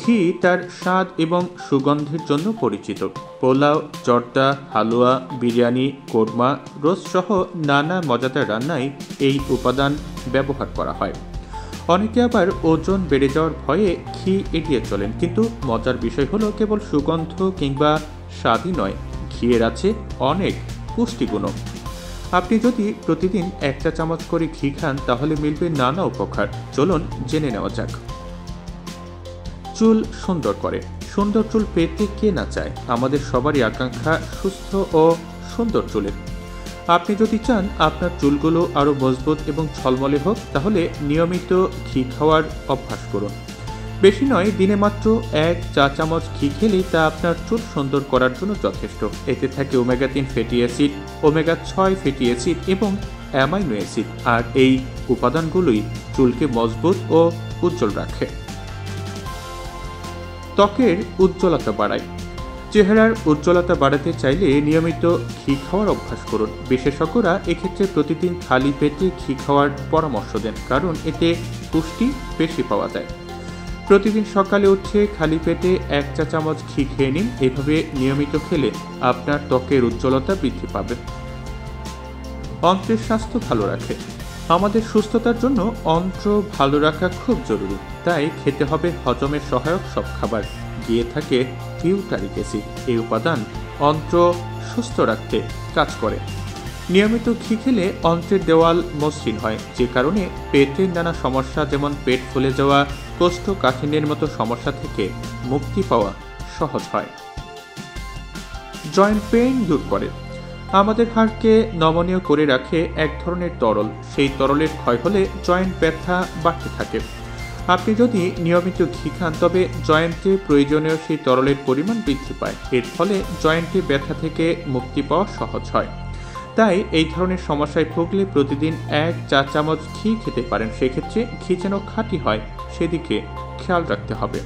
ঘি তার স্বাদ এবং সুগন্ধের জন্য পরিচিত। পোলাও, জর্দা, হালুয়া, বিরিয়ানি, কোরমা, রোস্ট সহ নানা মজাদার রান্নায় এই উপাদান ব্যবহার করা হয়। অনেকে আবার ওজন বেড়ে যাওয়ার ভয়ে ঘি এড়িয়ে চলেন, কিন্তু মজার বিষয় হলো কেবল সুগন্ধ কিংবা স্বাদই নয়, ঘিয়ের আছে অনেক পুষ্টিগুণও। আপনি যদি প্রতিদিন 1 চা চামচ করে ঘি খান তাহলে মিলবে নানা উপকার। চলুন জেনে নেওয়া যাক। চুল সুন্দর করে। সুন্দর চুল পেতে কে না চায়? আমাদের সবারই আকাঙ্ক্ষা সুস্থ ও সুন্দর চুলের। আপনি যদি চান আপনার চুলগুলো আরও মজবুত এবং ঝলমলে হোক, তাহলে নিয়মিত ঘি খাওয়ার অভ্যাস করুন। বেশি নয়, দিনে মাত্র 1 চা চামচ ঘি খেলেই তা আপনার চুল সুন্দর করার জন্য যথেষ্ট। এতে থাকে ওমেগা-3 ফ্যাটি অ্যাসিড, ওমেগা-6 ফ্যাটি অ্যাসিড এবং অ্যামাইনো অ্যাসিড, আর এই উপাদানগুলোই চুলকে মজবুত ও উজ্জ্বল রাখে। ত্বকের উজ্জ্বলতা বাড়ায়। চেহারার উজ্জ্বলতা বাড়াতে চাইলে নিয়মিত ঘি খাওয়ার অভ্যাস করুন। বিশেষজ্ঞরা এক্ষেত্রে প্রতিদিন খালি পেটে ঘি খাওয়ার পরামর্শ দেন, কারণ এতে পুষ্টি বেশি পাওয়া যায়। প্রতিদিন সকালে উঠে খালি পেটে 1 চা চামচ ঘি খেয়ে নিন। এভাবে নিয়মিত খেলে আপনার ত্বকের উজ্জ্বলতা বৃদ্ধি পাবে। অন্ত্রের স্বাস্থ্য ভালো রাখে। আমাদের সুস্থতার জন্য অন্ত্র ভালো রাখা খুব জরুরি, তাই খেতে হবে হজমের সহায়ক সব খাবার। গিয়ে থাকে বিউটারিক অ্যাসিড। এই উপাদান অন্ত্র সুস্থ রাখতে কাজ করে। নিয়মিত ঘি খেলে অন্ত্রের দেওয়াল মসৃণ হয়, যে কারণে পেটের নানা সমস্যা যেমন পেট ফুলে যাওয়া, কোষ্ঠকাঠিন্যের মতো সমস্যা থেকে মুক্তি পাওয়া সহজ হয়। জয়েন্ট পেইন দূর করে। আমাদের হাড়কে নমনীয় করে রাখে এক ধরনের তরল। সেই তরলের ক্ষয় হলে জয়েন্ট ব্যথা বাড়তে থাকে। আপনি যদি নিয়মিত ঘি খান তবে জয়েন্টে প্রয়োজনীয় সেই তরলের পরিমাণ বৃদ্ধি পায়। এর ফলে জয়েন্টে ব্যথা থেকে মুক্তি পাওয়া সহজ হয়। তাই এই ধরনের সমস্যায় ভুগলে প্রতিদিন 1 চা চামচ ঘি খেতে পারেন। সেক্ষেত্রে ঘি যেন খাঁটি হয় সেদিকে খেয়াল রাখতে হবে।